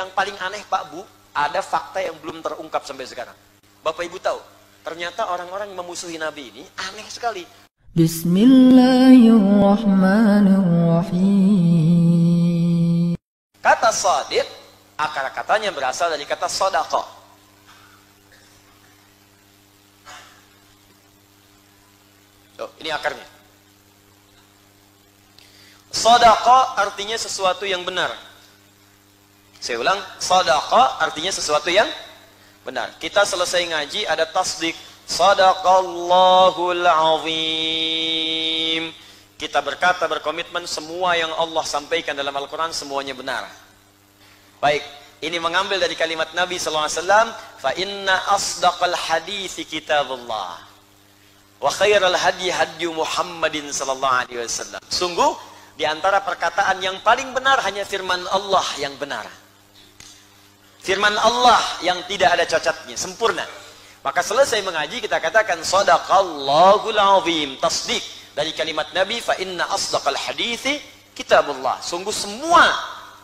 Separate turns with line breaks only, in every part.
Yang paling aneh Pak Bu, ada fakta yang belum terungkap sampai sekarang. Bapak Ibu tahu, ternyata orang-orang yang memusuhi Nabi ini aneh sekali.
Bismillahirrahmanirrahim.
Kata shadiq, akar katanya berasal dari kata sodaqah. Tuh, ini akarnya. Sodaqah artinya sesuatu yang benar. Saya ulang, sodaqah artinya sesuatu yang benar. Kita selesai ngaji ada tasdik. Sadaqallahul azim. Kita berkata, berkomitmen semua yang Allah sampaikan dalam Al-Quran semuanya benar. Baik, ini mengambil dari kalimat Nabi SAW. Fa inna asdaqal hadithi kitabullah. Wa khairal hadi hadi Muhammadin sallallahu alaihi wasallam. Sungguh, di antara perkataan yang paling benar hanya firman Allah yang benar. Firman Allah yang tidak ada cacatnya, sempurna. Maka selesai mengaji kita katakan sadaqallahul azim, tasdik dari kalimat Nabi fa inna asdaqal hadithi kitabullah. Sungguh semua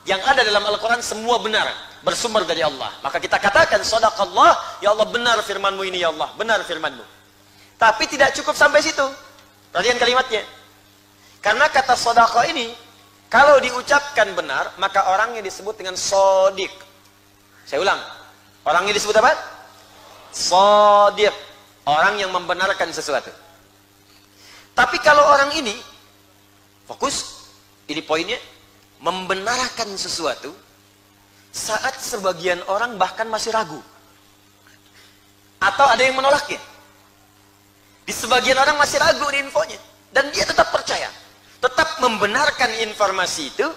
yang ada dalam Al-Quran semua benar, bersumber dari Allah. Maka kita katakan sadaqallah, ya Allah benar firmanmu ini ya Allah, benar firmanmu. Tapi tidak cukup sampai situ. Perhatikan kalimatnya. Karena kata sadaqah ini kalau diucapkan benar, maka orangnya disebut dengan shadiq. Saya ulang. Orangnya disebut apa? Shadiq. Orang yang membenarkan sesuatu. Tapi kalau orang ini, fokus, ini poinnya, membenarkan sesuatu, saat sebagian orang bahkan masih ragu. Atau ada yang menolaknya. Di sebagian orang masih ragu di infonya. Dan dia tetap percaya. Tetap membenarkan informasi itu,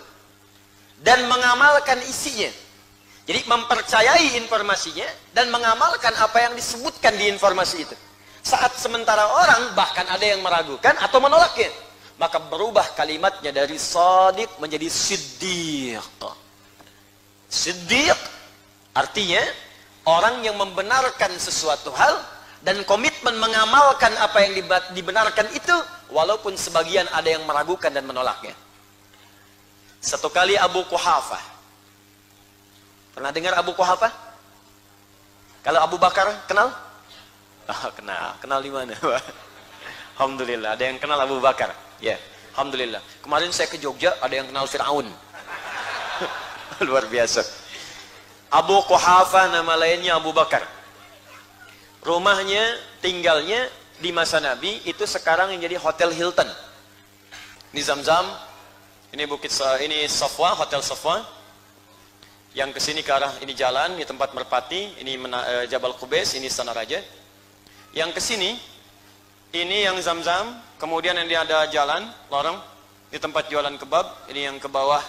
dan mengamalkan isinya. Jadi mempercayai informasinya dan mengamalkan apa yang disebutkan di informasi itu. Saat sementara orang bahkan ada yang meragukan atau menolaknya, maka berubah kalimatnya dari shadiq menjadi siddiq. Siddiq artinya orang yang membenarkan sesuatu hal dan komitmen mengamalkan apa yang dibenarkan itu walaupun sebagian ada yang meragukan dan menolaknya. Satu kali Abu Quhafah, pernah dengar Abu Quhafah? Kalau Abu Bakar kenal? Oh, kenal. Kenal di mana? Alhamdulillah, ada yang kenal Abu Bakar. Ya, alhamdulillah. Kemarin saya ke Jogja, ada yang kenal Fir'aun. Luar biasa. Abu Quhafah nama lainnya Abu Bakar. Rumahnya, tinggalnya di masa Nabi itu sekarang yang jadi Hotel Hilton. Ini Zamzam, ini ini Safwa, Hotel Safwa. Yang kesini ke arah ini jalan, ini tempat Merpati, ini Jabal Qubais, ini Istana Raja. Yang kesini, ini yang Zamzam, kemudian ini ada jalan, lorong, ini tempat jualan kebab, ini yang ke bawah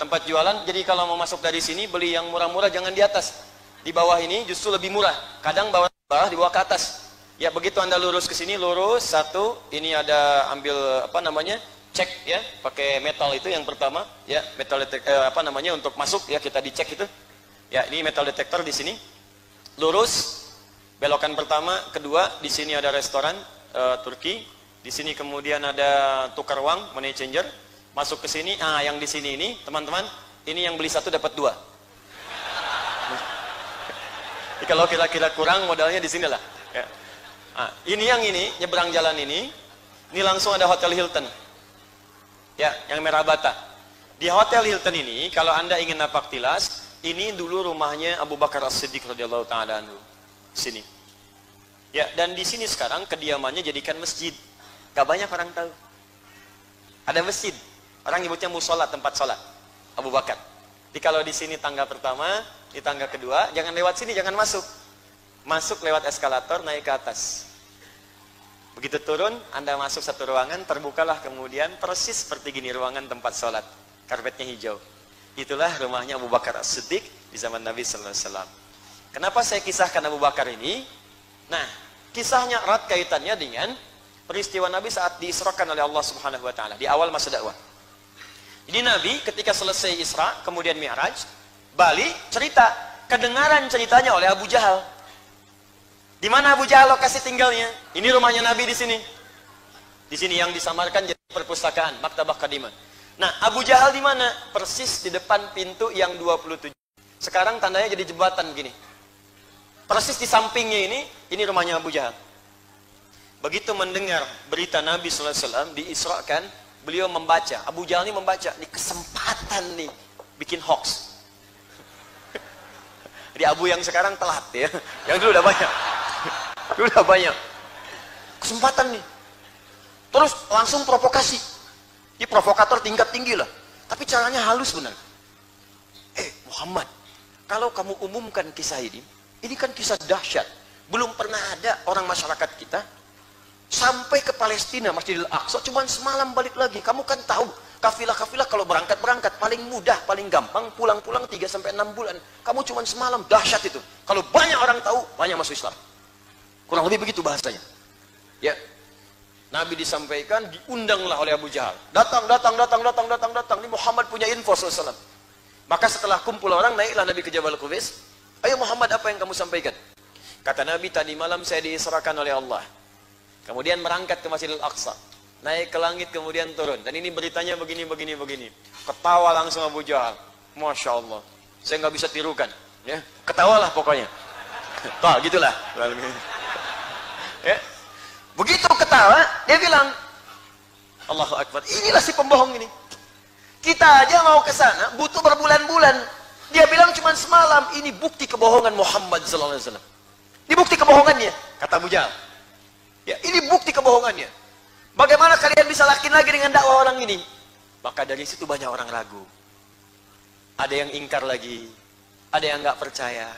tempat jualan. Jadi kalau mau masuk dari sini, beli yang murah-murah jangan di atas. Di bawah ini justru lebih murah. Kadang bawah dibawa ke atas. Ya begitu Anda lurus ke sini, lurus satu, ini ada ambil apa namanya? Cek ya, pakai metal itu yang pertama, ya metal detektor apa namanya untuk masuk ya kita dicek itu, ya ini metal detektor di sini, lurus, belokan pertama, kedua di sini ada restoran Turki, di sini kemudian ada tukar uang, money changer, masuk ke sini, yang di sini ini teman-teman, ini yang beli satu dapat dua. Kalau kira-kira kurang modalnya di sinilah. Ya. Ini yang ini nyebrang jalan ini langsung ada Hotel Hilton. Ya, yang merah bata. Di Hotel Hilton ini, kalau Anda ingin napak tilas, ini dulu rumahnya Abu Bakar As-Siddiq radhiyallahu taala anhu. Sini. Ya, dan di sini sekarang kediamannya jadikan masjid. Gak banyak orang tahu. Ada masjid. Orang nyebutnya musola, tempat sholat. Abu Bakar. Jadi kalau di sini tangga pertama, di tangga kedua, jangan lewat sini, jangan masuk. Masuk lewat eskalator, naik ke atas. Begitu turun, Anda masuk satu ruangan, terbukalah kemudian persis seperti gini ruangan tempat sholat. Karpetnya hijau. Itulah rumahnya Abu Bakar As-Siddiq di zaman Nabi Sallallahu Alaihi Wasallam. Kenapa saya kisahkan Abu Bakar ini? Nah, kisahnya erat kaitannya dengan peristiwa Nabi saat diisrakan oleh Allah Subhanahu Wa Taala di awal masa dakwah. Jadi Nabi ketika selesai Isra, kemudian Mi'raj, balik cerita, kedengaran ceritanya oleh Abu Jahal. Di mana Abu Jahal lokasi tinggalnya? Ini rumahnya Nabi di sini. Di sini yang disamarkan jadi perpustakaan, maktabah kadimah. Nah, Abu Jahal di mana? Persis di depan pintu yang 27. Sekarang tandanya jadi jembatan gini. Persis di sampingnya ini rumahnya Abu Jahal. Begitu mendengar berita Nabi SAW diisrakan, beliau membaca. Abu Jahal ini membaca, ini kesempatan nih bikin hoax. Di Abu yang sekarang telat ya, yang dulu udah banyak. Dulu udah banyak. Kesempatan nih. Terus langsung provokasi. Ini provokator tingkat tinggi lah. Tapi caranya halus benar. Muhammad, kalau kamu umumkan kisah ini kan kisah dahsyat. Belum pernah ada orang masyarakat kita sampai ke Palestina, Masjidil Aqsa, cuman semalam balik lagi. Kamu kan tahu, kafilah-kafilah kalau berangkat paling mudah, paling gampang, pulang-pulang 3-6 bulan. Kamu cuman semalam, dahsyat itu. Kalau banyak orang tahu, banyak masuk Islam. Kurang lebih begitu bahasanya. Ya. Nabi disampaikan, diundanglah oleh Abu Jahal. Datang. Ini Muhammad punya info SAW. Maka setelah kumpul orang, naiklah Nabi ke Jabal Qubais. Ayo Muhammad, apa yang kamu sampaikan? Kata Nabi, tadi malam saya diisrakan oleh Allah. Kemudian merangkat ke Masjidil Aqsa. Naik ke langit, kemudian turun. Dan ini beritanya begini. Ketawa langsung Abu Jahal. Masya Allah. Saya nggak bisa tirukan. Ya, ketawalah pokoknya. Tuh, gitulah. Ya. Begitu ketawa, dia bilang, Allahu Akbar. Inilah si pembohong ini. Kita aja mau ke sana, butuh berbulan-bulan. Dia bilang cuma semalam. Ini bukti kebohongan Muhammad SAW. Ini bukti kebohongannya, kata Abu Jahal. Ya, ini bukti kebohongannya. Bagaimana kalian bisa yakin lagi dengan dakwah orang ini? Maka dari situ banyak orang ragu. Ada yang ingkar lagi. Ada yang nggak percaya.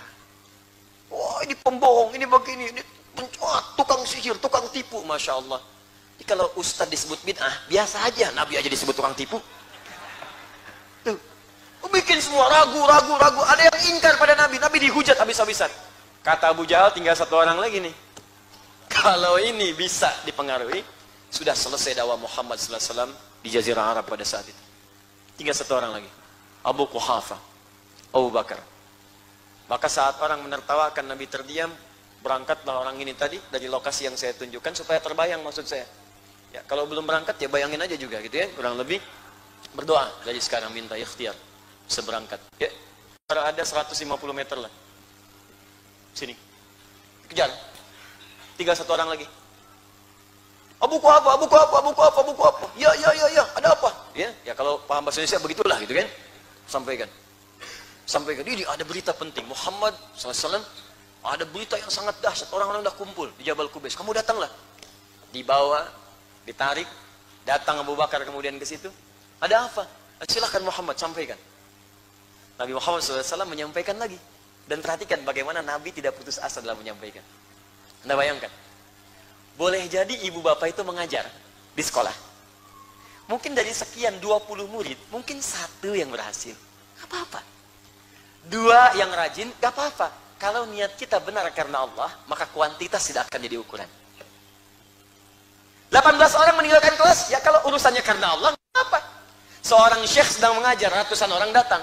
Wah, ini pembohong, ini begini, ini tukang sihir, tukang tipu. Masya Allah. Jadi kalau ustadz disebut bid'ah, biasa aja. Nabi aja disebut tukang tipu. Tuh. Bikin semua ragu. Ada yang ingkar pada Nabi. Nabi dihujat habis-habisan. Kata Abu Jahal, tinggal satu orang lagi nih. Kalau ini bisa dipengaruhi, sudah selesai dakwah Muhammad SAW di Jazirah Arab pada saat itu. Tinggal satu orang lagi. Abu Quhafa, Abu Bakar. Maka saat orang menertawakan, Nabi terdiam. Berangkatlah orang ini tadi dari lokasi yang saya tunjukkan supaya terbayang maksud saya. Ya, kalau belum berangkat ya bayangin aja juga gitu ya. Kurang lebih berdoa dari sekarang, minta ikhtiar bisa berangkat. Ya, ada 150 meter lah. Sini. Kejar. Tinggal satu orang lagi. Abu Quhafa. Ya, ada apa? Ya kalau paham bahasa Indonesia begitulah gitu kan. Sampaikan. Ini ada berita penting. Muhammad SAW ada berita yang sangat dahsyat. Orang-orang udah kumpul di Jabal Qubais. Kamu datanglah. Dibawa, ditarik, datang Abu Bakar kemudian ke situ. Ada apa? Silakan Muhammad sampaikan. Nabi Muhammad SAW menyampaikan lagi. Dan perhatikan bagaimana Nabi tidak putus asa dalam menyampaikan. Anda bayangkan. Boleh jadi ibu bapak itu mengajar di sekolah. Mungkin dari sekian 20 murid, mungkin satu yang berhasil. Gak apa-apa. 2 yang rajin, gak apa-apa. Kalau niat kita benar karena Allah, maka kuantitas tidak akan jadi ukuran. 18 orang meninggalkan kelas, ya kalau urusannya karena Allah, gak apa. Seorang syekh sedang mengajar, ratusan orang datang.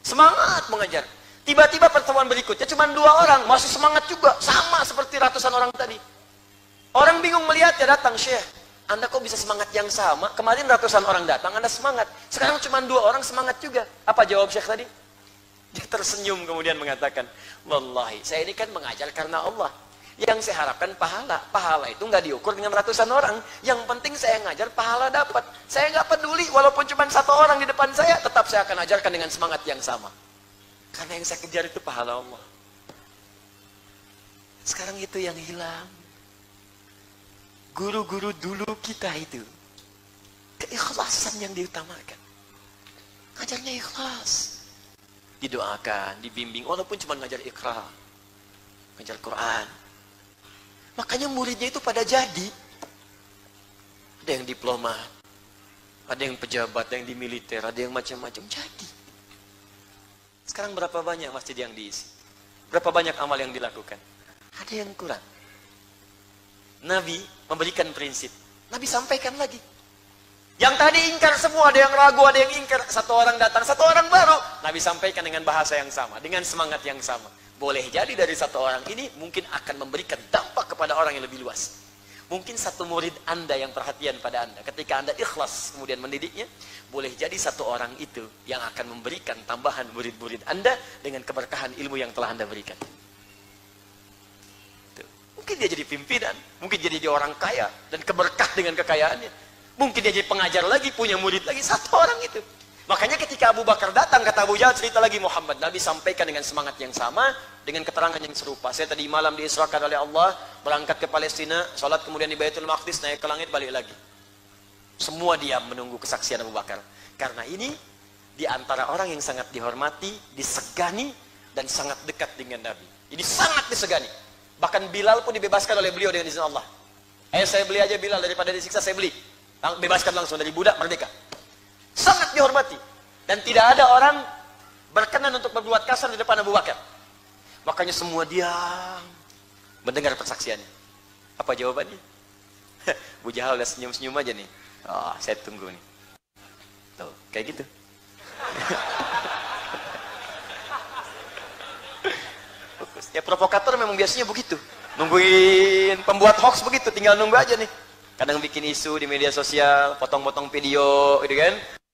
Semangat mengajar. Tiba-tiba pertemuan berikutnya cuma 2 orang, masih semangat juga, sama seperti ratusan orang tadi. Orang bingung melihat, ya datang, Syekh, Anda kok bisa semangat yang sama? Kemarin ratusan orang datang, Anda semangat. Sekarang cuma 2 orang semangat juga. Apa jawab Syekh tadi? Dia tersenyum kemudian mengatakan, wallahi, saya ini kan mengajar karena Allah. Yang saya harapkan pahala. Pahala itu nggak diukur dengan ratusan orang. Yang penting saya ngajar, pahala dapat. Saya nggak peduli, walaupun cuma 1 orang di depan saya, tetap saya akan ajarkan dengan semangat yang sama. Karena yang saya kejar itu pahala Allah. Sekarang itu yang hilang. Guru-guru dulu kita itu, keikhlasan yang diutamakan. Ngajarnya ikhlas. Didoakan, dibimbing, walaupun cuma ngajar Iqra, ngajar Quran. Makanya muridnya itu pada jadi. Ada yang diplomat, ada yang pejabat, ada yang di militer, ada yang macam-macam. Jadi. Sekarang berapa banyak masjid yang diisi? Berapa banyak amal yang dilakukan? Ada yang kurang. Nabi memberikan prinsip. Nabi sampaikan lagi. Yang tadi ingkar semua, ada yang ragu, ada yang ingkar. 1 orang datang, 1 orang baru. Nabi sampaikan dengan bahasa yang sama, dengan semangat yang sama. Boleh jadi dari 1 orang ini mungkin akan memberikan dampak kepada orang yang lebih luas. Mungkin satu murid Anda yang perhatian pada Anda. Ketika Anda ikhlas kemudian mendidiknya, boleh jadi satu orang itu yang akan memberikan tambahan murid-murid Anda dengan keberkahan ilmu yang telah Anda berikan. Tuh. Mungkin dia jadi pimpinan, mungkin dia jadi orang kaya dan keberkah dengan kekayaannya. Mungkin dia jadi pengajar lagi, punya murid lagi, satu orang itu. Makanya ketika Abu Bakar datang, kata Abu Jahal, cerita lagi Muhammad. Nabi sampaikan dengan semangat yang sama, dengan keterangan yang serupa. Saya tadi malam diisrakan oleh Allah, berangkat ke Palestina, sholat kemudian di Baitul Maqdis, naik ke langit, balik lagi. Semua diam menunggu kesaksian Abu Bakar. Karena ini, di antara orang yang sangat dihormati, disegani, dan sangat dekat dengan Nabi. Ini sangat disegani. Bahkan Bilal pun dibebaskan oleh beliau dengan izin Allah. Saya beli aja Bilal, daripada disiksa saya beli. Bebaskan langsung dari budak, merdeka. Sangat dihormati. Dan tidak ada orang berkenan untuk berbuat kasar di depan Abu Bakar. Makanya semua diam mendengar persaksiannya. Apa jawabannya? Abu Jahal udah senyum-senyum aja nih. Oh, saya tunggu nih. Tuh, kayak gitu. Ya provokator memang biasanya begitu. Nungguin pembuat hoax begitu, tinggal nunggu aja nih. Kadang bikin isu di media sosial, potong-potong video, gitu kan?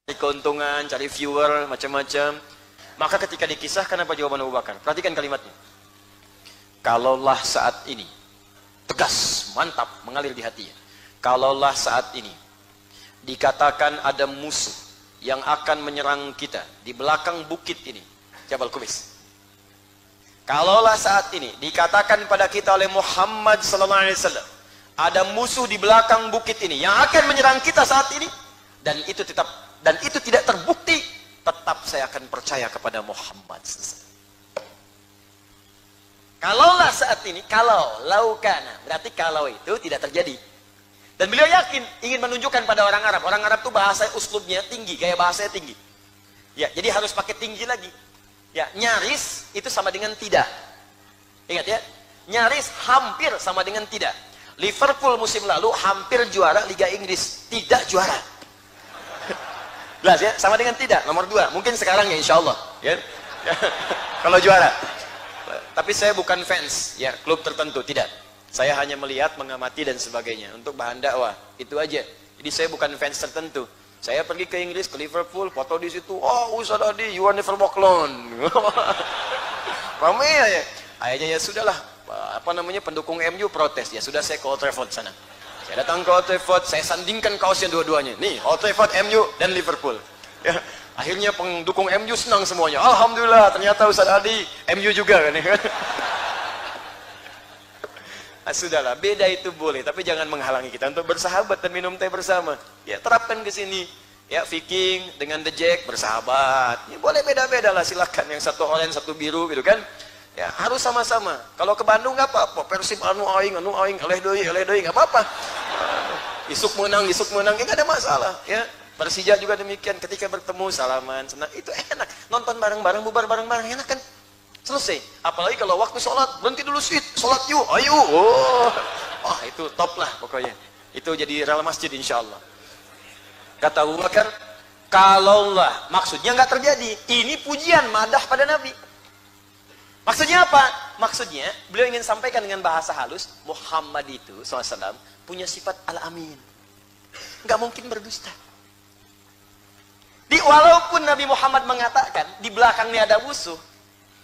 Cari keuntungan, cari viewer, macam-macam. Maka ketika dikisahkan apa jawaban Abu Bakar? Perhatikan kalimatnya. Kalaulah saat ini, tegas, mantap, mengalir di hatinya. Kalaulah saat ini, dikatakan ada musuh yang akan menyerang kita di belakang bukit ini, Jabal Kubais. Kalaulah saat ini, dikatakan pada kita oleh Muhammad sallallahu alaihi wasallam, ada musuh di belakang bukit ini yang akan menyerang kita saat ini, dan itu tidak terbukti, tetap saya akan percaya kepada Muhammad. Kalaulah saat ini, laukana, berarti kalau itu tidak terjadi. Dan beliau yakin, ingin menunjukkan pada orang Arab. Orang Arab itu bahasa uslubnya tinggi, gaya bahasanya tinggi. Ya, jadi harus pakai tinggi lagi. Ya, nyaris itu sama dengan tidak. Ingat ya, nyaris hampir sama dengan tidak. Liverpool musim lalu hampir juara Liga Inggris, tidak juara. Jelas ya, sama dengan tidak. Nomor 2, mungkin sekarang ya insya Allah ya. Kalau juara. Tapi saya bukan fans ya klub tertentu, tidak. Saya hanya melihat, mengamati dan sebagainya untuk bahan dakwah, itu aja. Jadi saya bukan fans tertentu. Saya pergi ke Inggris, ke Liverpool, foto di situ. Oh, Ustaz Adi, you are never walk alone. Ramai ya. Akhirnya ya sudahlah, pendukung MU protes. Ya sudah, saya ke Old Trafford sana. Saya datang ke Old Trafford, saya sandingkan kaosnya dua-duanya. Nih, Old Trafford, MU dan Liverpool. Ya, akhirnya pendukung MU senang semuanya. Alhamdulillah, ternyata Ustaz Adi MU juga kan. Nah, sudahlah, beda itu boleh, tapi jangan menghalangi kita untuk bersahabat dan minum teh bersama. Ya, terapkan ke sini. Ya, Viking dengan The Jack bersahabat. Ya, boleh beda-beda lah, silakan. Yang satu oranye, satu biru gitu kan. Ya, harus sama-sama. Kalau ke Bandung nggak apa-apa. Persib anu aing, eleh deui, nggak apa-apa. Isuk menang, ya nggak ada masalah. Ya, Persija juga demikian. Ketika bertemu salaman, senang, itu enak. Nonton bareng-bareng, bubar bareng-bareng, enak kan? Selesai. Apalagi kalau waktu sholat, berhenti dulu sih, sholat yuk, ayo. Oh, itu top lah pokoknya. Itu jadi rel masjid insya Allah. Kata Abu Bakar, kalaulah, maksudnya nggak terjadi. Ini pujian, madah pada Nabi. Maksudnya apa? Maksudnya, beliau ingin sampaikan dengan bahasa halus, Muhammad itu, SAW, punya sifat al-amin. Nggak mungkin berdusta. Walaupun Nabi Muhammad mengatakan, di belakangnya ada musuh,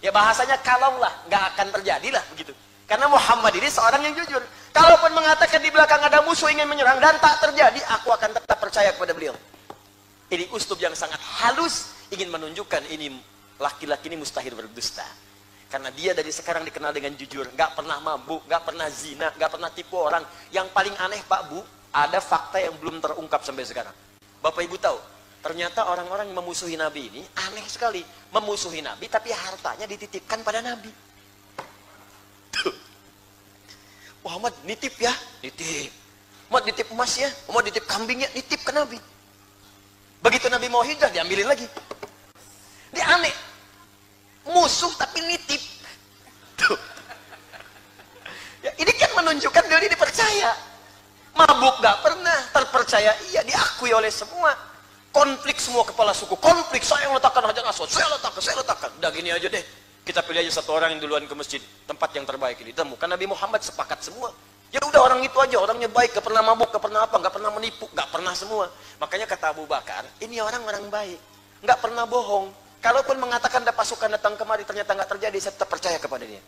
ya bahasanya kalaulah, nggak akan terjadilah begitu. Karena Muhammad ini seorang yang jujur. Kalaupun mengatakan di belakang ada musuh ingin menyerang dan tak terjadi, aku akan tetap percaya kepada beliau. Ini uslub yang sangat halus, ingin menunjukkan ini laki-laki ini mustahil berdusta. Karena dia dari sekarang dikenal dengan jujur, nggak pernah mabuk, nggak pernah zina, nggak pernah tipu orang. Yang paling aneh Pak Bu, ada fakta yang belum terungkap sampai sekarang. Bapak Ibu tahu, ternyata orang-orang yang memusuhi Nabi ini aneh sekali. Memusuhi Nabi tapi hartanya dititipkan pada Nabi. Tuh. Muhammad nitip ya, nitip. Muhammad nitip emas ya, Muhammad nitip kambingnya, nitip ke Nabi. Begitu Nabi mau hijrah, diambilin lagi. Dia aneh. Musuh tapi nitip. Tuh. Ya, ini kan menunjukkan dia dipercaya. Mabuk gak pernah, terpercaya iya, diakui oleh semua. Konflik semua kepala suku, konflik, saya yang letakkan Hajar Aswad, saya letakkan. Udah gini aja deh, kita pilih aja satu orang yang duluan ke masjid, tempat yang terbaik ini. Temukan Nabi Muhammad sepakat semua. Ya udah orang itu aja, orangnya baik, gak pernah mabuk, gak pernah apa, gak pernah menipu, gak pernah semua. Makanya kata Abu Bakar, ini orang baik, gak pernah bohong. Kalaupun mengatakan ada pasukan datang kemari, ternyata gak terjadi, saya tetap percaya kepada dia.